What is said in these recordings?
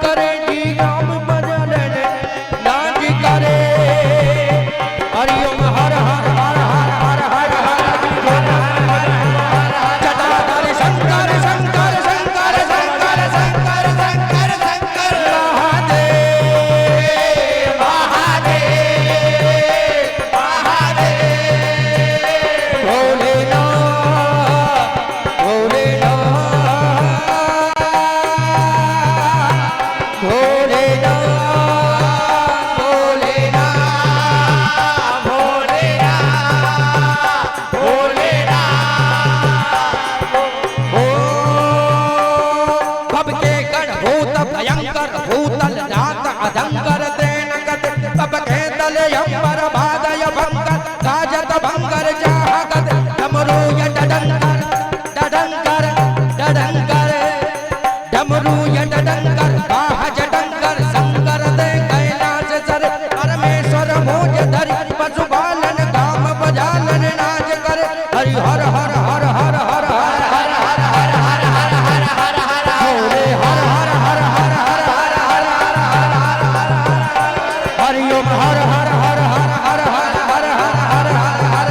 करे जी राम भजन नाच करे। हरिओम हर हर हर हर हर हर हर जटाधर शंकर शंकर शंकर शंकर शंकर शंकर शंकर महादेव महादेव महादेव भोलेनाथ भोलेनाथ भोलेनाथ भोलेनाथ भोलेनाथ भोलेनाथ भव के गण भूत भयंकर भूतल नाथ अधंकर तेनगत तब के तल अंबर भागय भंकर काजत भंकर जाहगत डमरू य डडंकर डडंकर डडंकर डमरू य डडंकर बाह जडंकर शंकर दे कैलाश सर परमेश्वर मोज धरि पशुपालन काम बजालन नाच कर। हरि हर हर हर हर हर हर हर हर हर हर हर हर हर हर भोले हर हर हर हर हर हर हर हर हरि ओम हर हर हर हर हर हर हर हर हर हर हर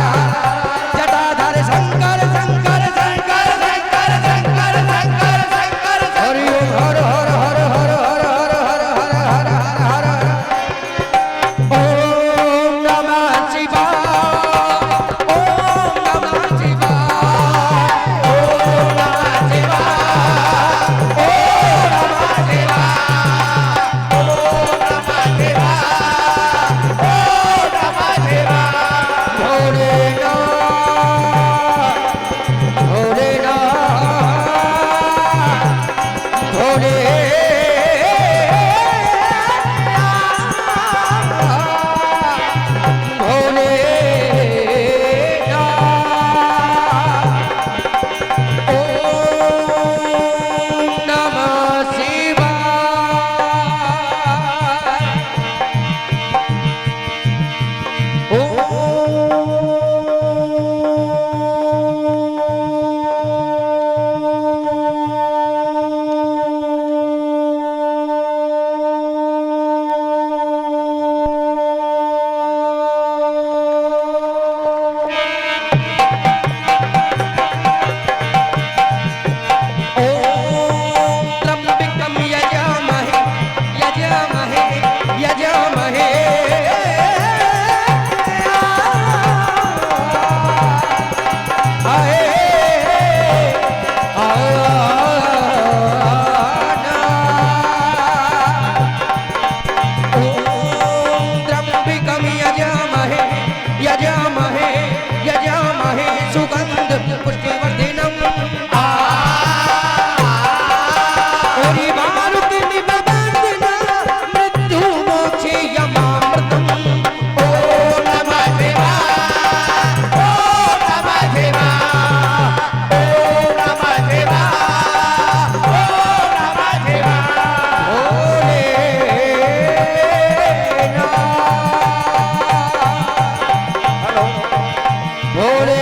जटाधर शंकर शंकर शंकर शंकर शंकर शंकर शंकर हरि ओम हर हर हर हर हर हर हर हर हर हर ओम नमः शिवाय ओम नमः शिवाय ओम नमः शिवाय ओम नमः शिवाय ओम नमः शिवाय ओम नमः शिवाय भोलेनाथ भोलेनाथ ओम नमः त्र्यंबकं यजामहे यजामहे यजामहे आए त्र्यंबकं यजामहे यजामहे यजामहे सुगंध पुष्टिवर्धनम् ओरि मारुति निबंधना मृत्यु मोक्षे यमामृतम् ओम नमः शिवाय ओम नमः शिवाय ओम नमः शिवाय ओम नमः शिवाय भोलेनाथ हेलो भोले